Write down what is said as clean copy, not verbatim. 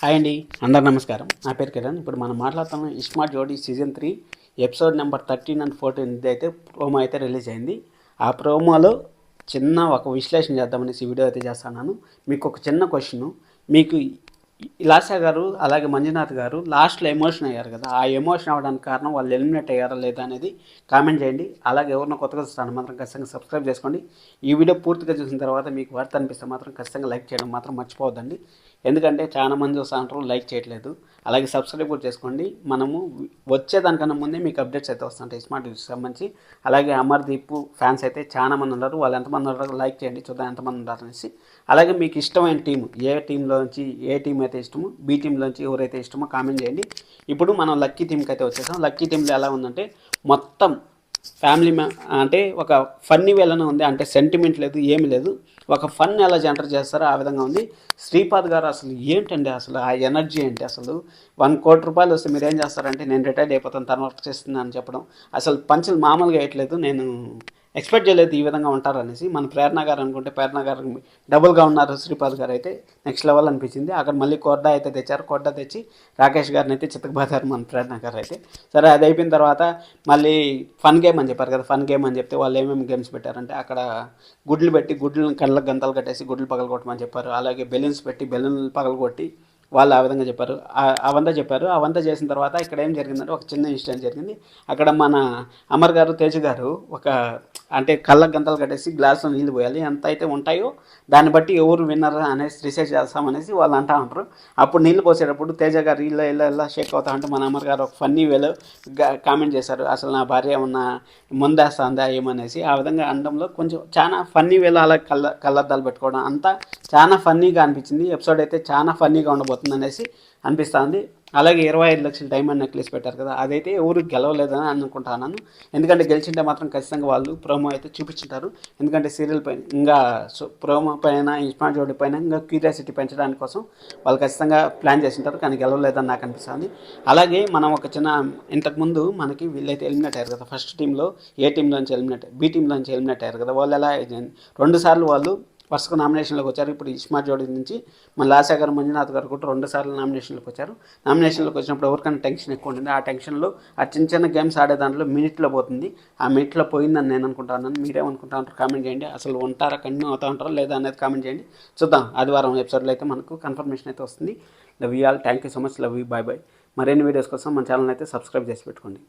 Hi అండి, అందరు నమస్కారం. నా పేరు కిరణ్. ఇప్పుడు మనం మాట్లాడుతున్నాం ఇస్మార్ట్ జోడీ సీజన్ 3 ఎపిసోడ్ నెంబర్ 13 అండ్ 14 ఇది అయితే ప్రోమో అయితే రిలీజ్ అయింది. ఆ ప్రోమోలో చిన్న ఒక విశ్లేషణ చేద్దామనేసి ఈ వీడియో అయితే చేస్తున్నాను. మీకు ఒక చిన్న క్వశ్చన్, మీకు లాస్యా గారు అలాగే మంజునాథ్ గారు లాస్ట్లో ఎమోషన్ అయ్యారు కదా, ఆ ఎమోషన్ అవ్వడానికి కారణం వాళ్ళు ఎలిమినేట్ అయ్యారా లేదా అనేది కామెంట్ చేయండి. అలాగే ఎవరినో కొత్తగా చూస్తాను మాత్రం ఖచ్చితంగా సబ్స్క్రైబ్ చేసుకోండి. ఈ వీడియో పూర్తిగా చూసిన తర్వాత మీకు వర్త్ అనిపిస్తే మాత్రం ఖచ్చితంగా లైక్ చేయడం మాత్రం మర్చిపోవద్దండి. ఎందుకంటే చాలా మంది వస్తూ ఉంటారు, లైక్ చేయట్లేదు. అలాగే సబ్స్క్రైబ్ కూడా చేసుకోండి. మనము వచ్చేదానికన్నా ముందే మీకు అప్డేట్స్ అయితే వస్తుంటాయి స్మార్ట్ టీవీకి సంబంధించి. అలాగే అమర్దీప్ ఫ్యాన్స్ అయితే చాలా మంది ఉన్నారు, వాళ్ళు ఎంతమంది ఉన్నారు లైక్ చేయండి, చూద్దాం ఎంతమంది ఉన్నారు అనేసి. అలాగే మీకు ఇష్టమైన టీం, ఏ టీంలోంచి ఏ టీం అయితే ఇష్టమో, బి టీంలోంచి ఎవరైతే ఇష్టమో కామెంట్ చేయండి. ఇప్పుడు మనం లక్కీ టీంకి అయితే వచ్చేసాం. లక్కీ టీంలో ఎలా ఉందంటే మొత్తం ఫ్యామిలీ అంటే ఒక ఫన్నీ వేళనే ఉంది, అంటే సెంటిమెంట్ లేదు, ఏమి లేదు. ఒక ఫన్ ఎలా జనరేట్ చేస్తారో ఆ విధంగా ఉంది. శ్రీపాద్ గారు అసలు ఏంటండి, అసలు ఆ ఎనర్జీ ఏంటి, అసలు 1 కోటి రూపాయలు వస్తే మీరు ఏం చేస్తారంటే నేను రిటైర్డ్ అయిపోతాను, తను వర్క్ చేస్తున్నాను అని చెప్పడం, అసలు పంచులు మామూలుగా వేయట్లేదు. నేను ఎక్స్పెక్ట్ చేయలేదు ఈ విధంగా ఉంటారనేసి. మన ప్రేరణ గారు అనుకుంటే ప్రేరణ గారు డబుల్గా ఉన్నారు, శ్రీపాద్ గారు అయితే నెక్స్ట్ లెవెల్ అనిపించింది. అక్కడ మళ్ళీ కొడ్డా అయితే తెచ్చారు, కొడ్డా తెచ్చి రాకేష్ గారిని అయితే చితకబాదారు మన ప్రేరణ గారు అయితే. సరే, అది అయిపోయిన తర్వాత మళ్ళీ ఫన్ గేమ్ అని చెప్పారు కదా, ఫన్ గేమ్ అని చెప్తే వాళ్ళు ఏమేమి గేమ్స్ పెట్టారంటే అక్కడ గుడ్లు పెట్టి గుడ్లను కళ్ళకు గంతలు కట్టేసి గుడ్లు పగలు కొట్టమని చెప్పారు. అలాగే బెలూన్స్ పెట్టి బెలూన్లు పగలు కొట్టి వాళ్ళు ఆ విధంగా చెప్పారు. అవంతా చెప్పారు. అవంతా చేసిన తర్వాత ఇక్కడ ఏం జరిగిందంటే ఒక చిన్న ఇన్సిడెంట్ జరిగింది. అక్కడ మన అమర్ గారు, తేజ్ గారు ఒక అంటే కళ్ళకు గంతలు కట్టేసి గ్లాసులో నీళ్ళు పోయాలి, ఎంత అయితే ఉంటాయో దాన్ని బట్టి ఎవరు విన్నర్ అనేసి రిసర్చ్ చేస్తామనేసి వాళ్ళు అంటూ ఉంటారు. అప్పుడు నీళ్ళు పోసేటప్పుడు తేజ గారు ఇలా షేక్ అవుతా ఉంటే మన అమర్ గారు ఒక ఫన్నీ వేలో కామెంట్ చేశారు, అసలు నా భార్య ఉన్న ముందేస్తుందా ఏమనేసి. ఆ విధంగా అనడంలో కొంచెం చాలా ఫన్నీ వేలో అలా కళ్ళద్దాలు పెట్టుకోవడం అంతా చాలా ఫన్నీగా అనిపించింది. ఎపిసోడ్ అయితే చాలా ఫన్నీగా ఉండబోతుంది అనేసి అనిపిస్తుంది. అలాగే 25 లక్షల డైమండ్ నెక్లెస్ పెట్టారు కదా, అదైతే ఎవరు గెలవలేదని అనుకుంటున్నాను. ఎందుకంటే గెలిచింటే మాత్రం ఖచ్చితంగా వాళ్ళు ప్రోమో అయితే చూపించుంటారు. ఎందుకంటే సీరియల్ పైన ఇంకా ప్రోమో పైన ఇస్మార్ట్ జోడీ పైన ఇంకా క్యూరియాసిటీ పెంచడానికి కోసం వాళ్ళు ఖచ్చితంగా ప్లాన్ చేసింటారు, కానీ గెలవలేదని నాకు అనిపిస్తుంది. అలాగే మనం ఒక చిన్న ఇంతకుముందు మనకి వీళ్ళైతే ఎలిమినేట్ అయ్యారు కదా, ఫస్ట్ టీంలో ఏ టీంలోంచి ఎలిమినేట్, బి టీంలోంచి ఎలిమినేట్ అయ్యారు కదా, వాళ్ళు ఎలా 2 సార్లు వాళ్ళు వరుసగా నామినేషన్లోకి వచ్చారు. ఇప్పుడు ఇస్మార్ట్ జోడీ నుంచి మన లాస్యా గారు, మంజునాథ్ గారు కూడా 2 సార్లు నామినేషన్లోకి వచ్చారు. నామినేషన్లోకి వచ్చినప్పుడు ఎవరికైనా టెన్షన్ ఎక్కువ ఉంటుంది, ఆ టెన్షన్లో ఆ చిన్న చిన్న గేమ్స్ ఆడే దాంట్లో మినిట్లో పోతుంది. ఆ మినిట్లో పోయిందని నేను అనుకుంటున్నాను. మీరేమనుకుంటా ఉంటారు కామెంట్ చేయండి. అసలు ఉంటారా, కంటిన్యూ అవుతూ ఉంటారా లేదా అనేది కామెంట్ చేయండి. చూద్దాం, ఆదివారం ఎపిసోడ్లో అయితే మనకు కన్ఫర్మేషన్ అయితే వస్తుంది. Love you all, thank you so much, love you, bye bye. మరిన్ని వీడియోస్ కోసం మన ఛానల్ అయితే సబ్స్క్రైబ్ చేసి పెట్టుకోండి.